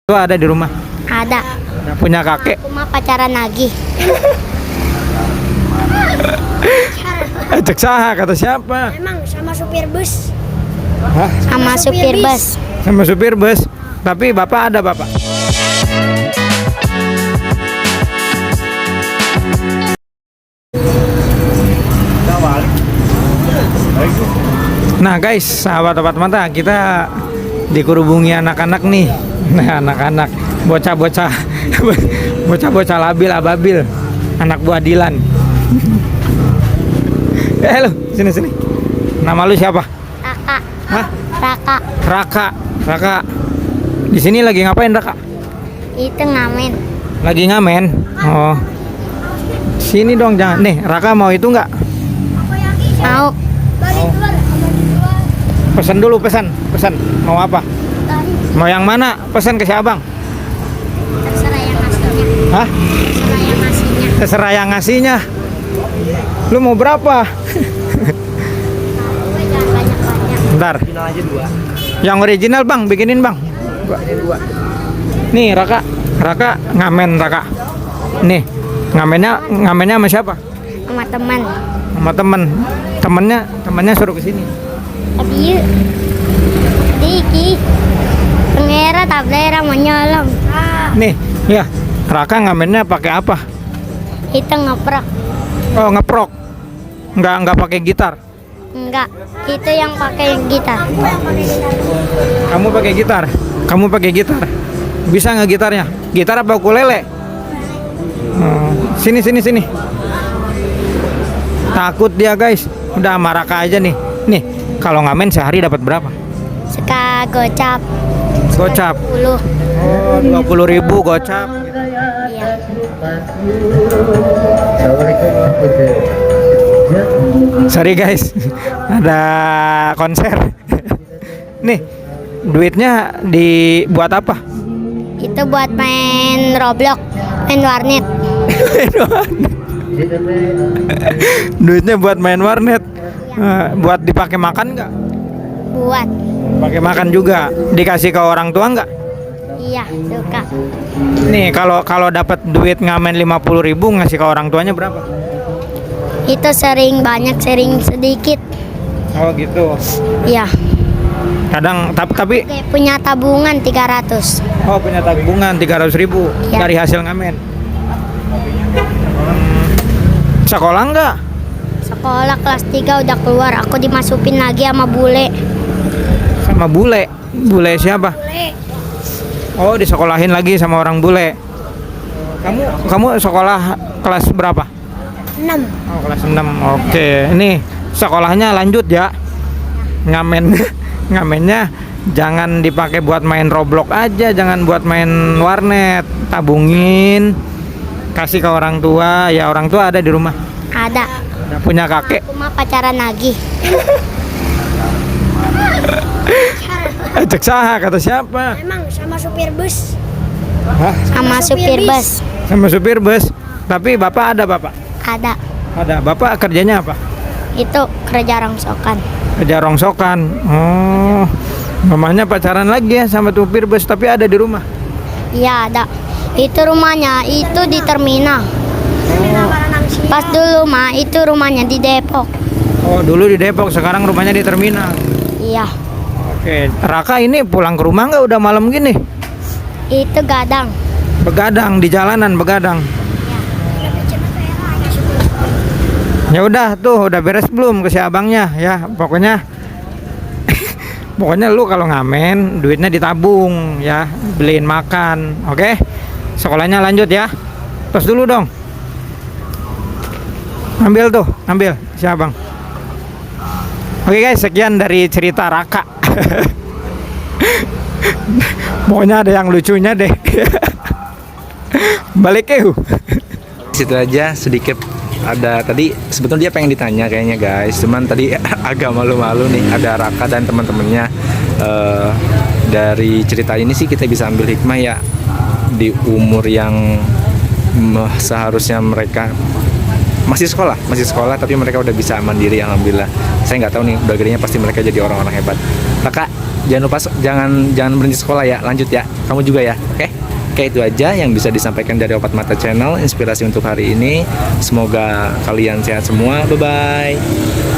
Itu ada di rumah. Ada. Punya kakek. Aku mah pacaran lagi. Cek saha kata siapa? Emang sama supir bus. Hah? Sama supir bus. Sama supir bus. Tapi bapak ada bapak. Nah guys, sahabat-sahabat mata, kita dikerubungi anak-anak nih. Nah anak-anak, bocah-bocah, bocah-bocah labil ababil, anak buah Dilan. Lu, sini. Nama lu siapa? Raka. Hah? Raka. Raka. Di sini lagi ngapain Raka? Itu ngamen. Lagi ngamen. Oh. Sini dong jangan. Nih, Raka mau itu nggak? Mau. Pesan dulu, pesan. Mau apa? Mau yang mana? Pesan ke si Abang. Terserah yang ngasihnya. Hah? Terserah yang ngasihnya. Terserah yang ngasihnya. Lu mau berapa? Jangan banyak-banyak. Bentar. Yang original Bang, bikinin Bang. Nih Raka ngamen Raka. Nih, ngamennya sama siapa? Sama teman. Sama temennya suruh ke sini. Abi yuk. Diki. Pengera tablera menyolong. Nih, ya. Raka ngamennya pakai apa? Itu ngeprok. Oh, ngeprok. Enggak pakai gitar. Enggak. Itu yang pakai gitar. Kamu pakai gitar. Bisa nggak gitarnya? Gitar apa ukulele? Sini. Takut dia guys. Udah sama Raka aja nih. Nih, kalau ngamen sehari dapat berapa? Suka gocap. Gocap. 10. Oh, 20.000 gocap. Iya. Sorry guys, ada konser. Nih, duitnya dibuat apa? Itu buat main Roblox, main warnet. Duitnya buat main warnet. Buat dipakai makan nggak? Buat. Pakai makan juga. Dikasih ke orang tua nggak? Iya, suka. Nih, kalau dapat duit ngamen 50.000 ngasih ke orang tuanya berapa? Itu sering banyak, sering sedikit. Oh gitu. Iya. Kadang tapi Kayak punya tabungan 300. oh punya tabungan 300.000 Ya. dari hasil ngamen. Sekolah nggak? Sekolah kelas 3 udah keluar. Aku dimasukin lagi sama bule. Sama bule. Bule siapa? Bule. Oh, disekolahin lagi sama orang bule. Kamu sekolah kelas berapa? 6. Oh, kelas 6. Oke. Ini sekolahnya lanjut ya. Ngamennya jangan dipakai buat main Roblox aja, jangan buat main warnet. Tabungin, kasih ke orang tua. Ya, orang tua ada di rumah. Ada. Punya kakek. Aku mah pacaran lagi. Cek saha kata siapa? Emang sama supir bus. Hah? Sama supir bus. Sama supir bus. Tapi bapak ada bapak? Ada. Ada. Bapak kerjanya apa? Itu kerja rongsokan. Kerja rongsokan. Oh, mamanya pacaran lagi ya sama supir bus, tapi ada di rumah. Iya, ada. Itu rumahnya itu di terminal. Pas dulu mah itu rumahnya di Depok. Oh, dulu di Depok, sekarang rumahnya di terminal. Iya. Oke, Raka ini pulang ke rumah nggak udah malam gini? Itu gadang. Begadang di jalanan, begadang. Ya udah tuh, udah beres belum ke si abangnya ya, pokoknya pokoknya lu kalau ngamen duitnya ditabung ya, beliin makan, oke? Sekolahnya lanjut ya. Terus dulu dong. Ambil si abang. Oke guys, sekian dari cerita Raka. Pokoknya ada yang lucunya deh. Balik ke situ aja sedikit. Ada tadi sebetulnya dia pengen ditanya kayaknya guys, cuman tadi agak malu-malu nih. Ada Raka dan teman-temannya. Dari cerita ini sih kita bisa ambil hikmah ya, di umur yang seharusnya mereka masih sekolah tapi mereka udah bisa mandiri, alhamdulillah. Saya nggak tahu nih, udah gedenya pasti mereka jadi orang-orang hebat. Raka, jangan lupa jangan berhenti sekolah ya, lanjut ya. Kamu juga ya. Oke, itu aja yang bisa disampaikan dari Opat Mata Channel, inspirasi untuk hari ini. Semoga kalian sehat semua. Bye bye.